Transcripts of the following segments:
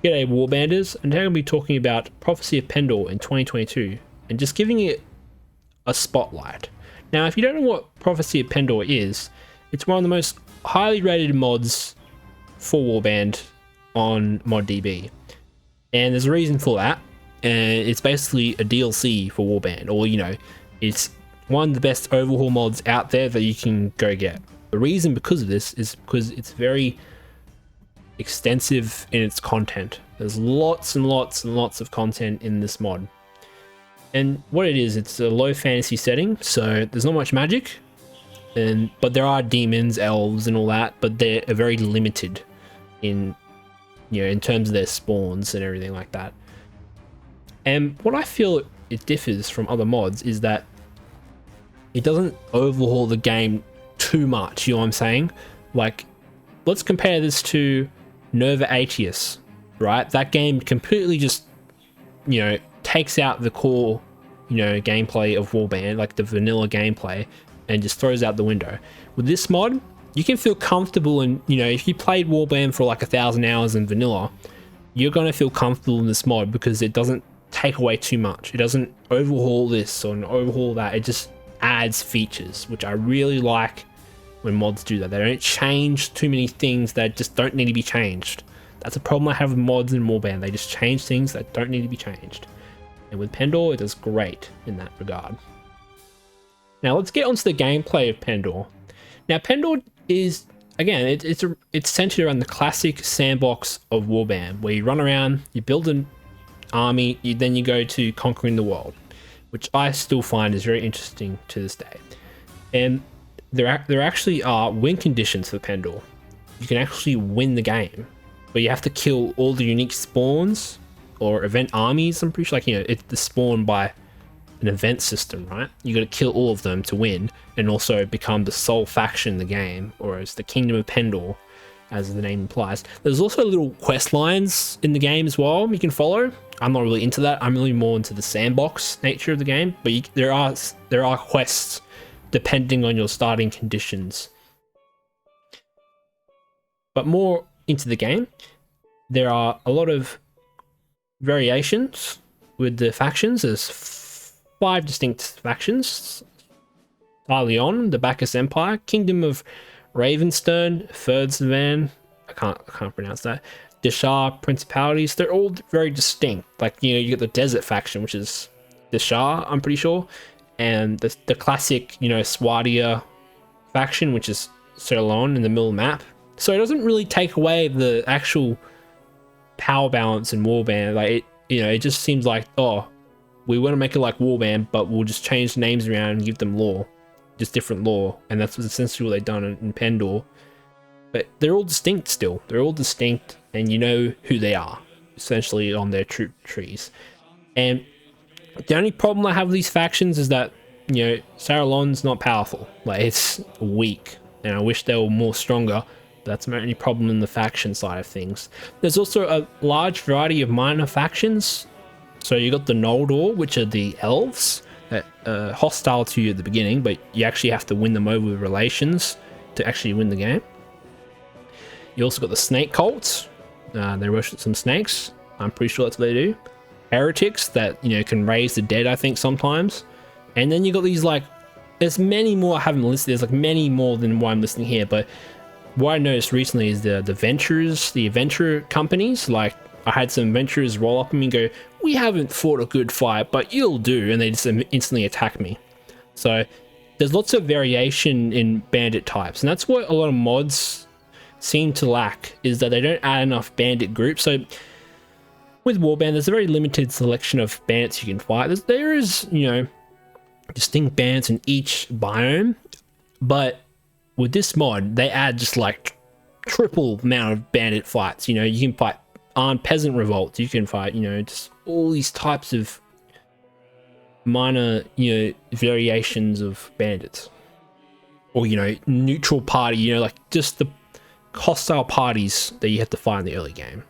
G'day warbanders, and today I'm going to be talking about Prophecy of Pendor in 2022 and just giving it a spotlight. Now, if you don't know what Prophecy of Pendor is, it's one of the most highly rated mods for Warband on ModDB. And there's a reason for that, and it's basically a DLC for Warband, or it's one of the best overhaul mods out there that you can go get. The reason because of this is because it's very extensive in its content. There's lots and lots and lots of content in this mod. And what it is, it's a low fantasy setting, so there's not much magic, but there are demons, elves and all that, but they're very limited in in terms of their spawns and everything like that. And what I feel it differs from other mods is that it doesn't overhaul the game too much, you know what I'm saying? Like, let's compare this to Nova Aetius, right? That game completely just, takes out the core, gameplay of Warband, like the vanilla gameplay, and just throws out the window. With this mod, you can feel comfortable and, if you played Warband for like 1,000 hours in vanilla, you're going to feel comfortable in this mod because it doesn't take away too much. It doesn't overhaul this or overhaul that. It just adds features, which I really like when mods do that. They don't change too many things that just don't need to be changed. That's a problem I have with mods in Warband. They just change things that don't need to be changed. And with Pendor, it does great in that regard. Now let's get onto the gameplay of Pendor. Now Pendor is, again, it's centered around the classic sandbox of Warband, where you run around, you build an army, then you go to conquering the world, which I still find is very interesting to this day. And there actually are win conditions for Pendor. You can actually win the game, but you have to kill all the unique spawns or event armies. I'm pretty sure, it's the spawn by an event system, right? You got to kill all of them to win, and also become the sole faction in the game, or as the Kingdom of Pendor, as the name implies. There's also little quest lines in the game as well you can follow. I'm not really into that. I'm really more into the sandbox nature of the game, but there are quests depending on your starting conditions. But more into the game, there are a lot of variations with the factions. There's 5 distinct factions: Leon, the Bacchus Empire, Kingdom of Ravenstern, Ferdsavan, I can't pronounce that, Deshar Principalities. They're all very distinct. You get the Desert faction, which is Deshar, I'm pretty sure, and the classic, Swadia faction, which is Ceylon in the middle of the map. So it doesn't really take away the actual power balance in Warband. It just seems like, oh, we want to make it like Warband, but we'll just change the names around and give them lore, just different lore, and that's essentially what they've done in Pendor. But they're all distinct still. They're all distinct, and you know who they are, essentially, on their troop trees. And the only problem I have with these factions is that, Sarulan's not powerful. It's weak, and I wish they were more stronger. That's my only problem in the faction side of things. There's also a large variety of minor factions. So you got the Noldor, which are the elves, that are hostile to you at the beginning, but you actually have to win them over with relations to actually win the game. You also got the snake cults. They worship some snakes. I'm pretty sure that's what they do. Heretics that, can raise the dead, I think, sometimes. And then you got these, there's many more I haven't listed. There's many more than what I'm listing here, but what I noticed recently is the Ventures, the adventure companies. I had some adventurers roll up on me and go, "We haven't fought a good fight, but you'll do," and they just instantly attack me. So there's lots of variation in bandit types, and that's what a lot of mods seem to lack, is that they don't add enough bandit groups. So with Warband, there's a very limited selection of bandits you can fight. There is, distinct bandits in each biome, but with this mod, they add just triple amount of bandit fights. You can fight armed peasant revolts. You can fight, just all these types of minor, variations of bandits. Or, neutral party, just the hostile parties that you have to fight in the early game.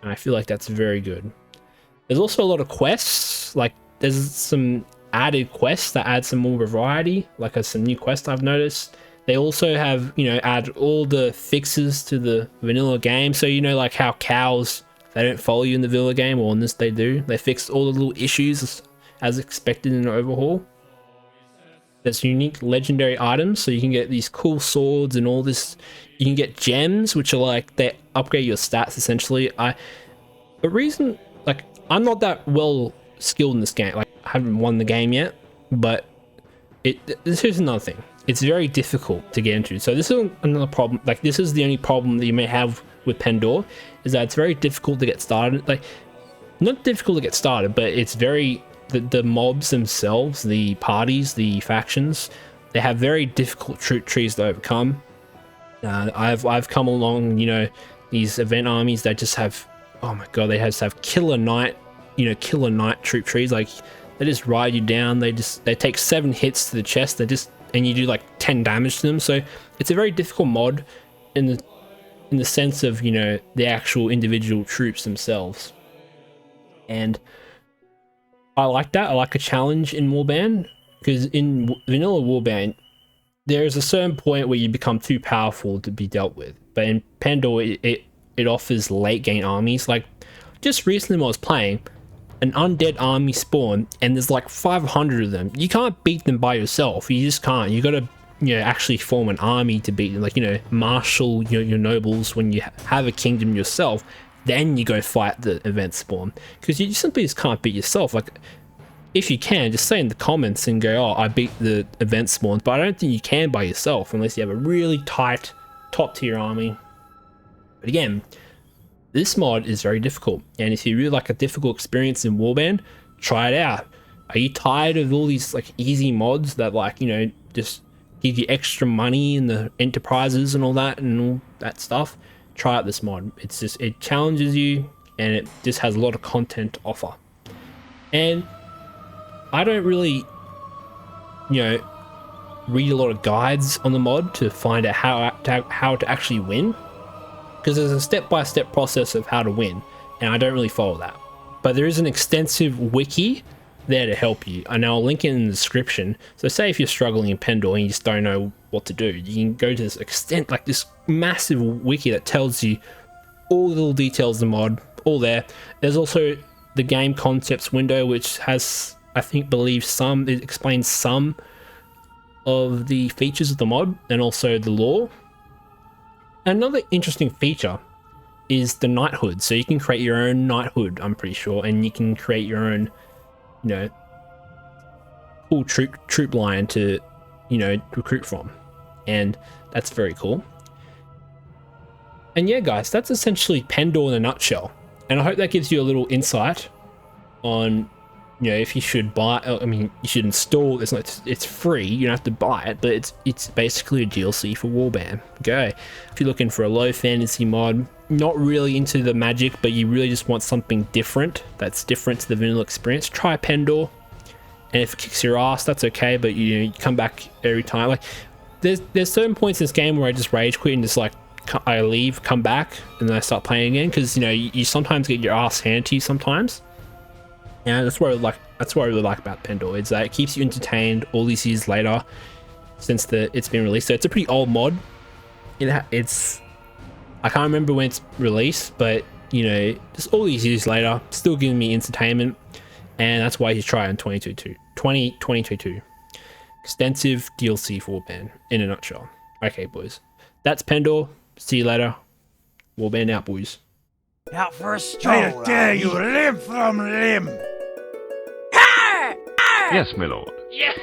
And I feel like that's very good. There's also a lot of quests. There's some added quests that add some more variety. Some new quests I've noticed. They also have, add all the fixes to the vanilla game. So, like how cows They don't follow you in the vanilla game, or in this they do. They fixed all the little issues as expected in an overhaul. There's unique legendary items, so you can get these cool swords and all this. You can get gems, which are like, they upgrade your stats essentially. The reason, like, I'm not that well skilled in this game. Like, I haven't won the game yet, but this is another thing. It's very difficult to get into. So this is another problem. Like, this is the only problem that you may have with Pendor, is that it's very difficult to get started. Like, not difficult to get started, but it's very, the mobs themselves, the parties, the factions, they have very difficult troop trees to overcome. I've come along, you know, these event armies that just have, oh my god, they just have killer knight troop trees. Like, they just ride you down. They take 7 hits to the chest. And you do like 10 damage to them. So it's a very difficult mod in the sense of, you know, the actual individual troops themselves. And I like that. I like a challenge in Warband, because in vanilla Warband, there's a certain point where you become too powerful to be dealt with. But in Pendor, it offers late game armies. Like, just recently when I was playing, an undead army spawn, and there's like 500 of them. You can't beat them by yourself. You just can't. You gotta, you know, actually form an army to beat them. Like, you know, marshal your nobles when you have a kingdom yourself. Then you go fight the event spawn, because you simply just can't beat yourself. Like, if you can, just say in the comments and go, oh, I beat the event spawns, but I don't think you can by yourself unless you have a really tight top tier army. But again, this mod is very difficult, and if you really like a difficult experience in Warband, try it out. Are you tired of all these like easy mods that, like, you know, just give you extra money in the enterprises and all that stuff? Try out this mod. It's just, it challenges you, and it just has a lot of content to offer. And I don't really, you know, read a lot of guides on the mod to find out how to actually win, because there's a step-by-step process of how to win, and I don't really follow that. But there is an extensive wiki there to help you, and I'll link it in the description. So say if you're struggling in Pendor and you just don't know what to do, you can go to this massive wiki that tells you all the little details of the mod, all there. There's also the game concepts window, which has, I think, it explains some of the features of the mod and also the lore. Another interesting feature is the knighthood. So you can create your own knighthood, I'm pretty sure, and you can create your own, you know, cool troop line to, you know, recruit from, and that's very cool. And yeah, guys, that's essentially Pendor in a nutshell, and I hope that gives you a little insight on, you know, if you should buy. I mean, you should install. It's free. You don't have to buy it, but it's basically a DLC for Warband. Okay, if you're looking for a low fantasy mod, not really into the magic, but you really just want something different, that's different to the vanilla experience, try Pendor. And if it kicks your ass, that's okay. But you come back every time. Like, there's certain points in this game where I just rage quit and just like, I leave, come back, and then I start playing again, because, you know, you sometimes get your ass handed to you sometimes. Yeah, that's what I really like about Pendor, is that it keeps you entertained all these years later since it's been released. So it's a pretty old mod. It's, I can't remember when it's released, but, you know, just all these years later, still giving me entertainment, and that's why you try it in 2022. Extensive DLC for Warband in a nutshell. Okay, boys, that's Pendor. See you later. Warband out, boys. Out for a stroll. I dare you, limb from limb. Yes, my lord. Yeah.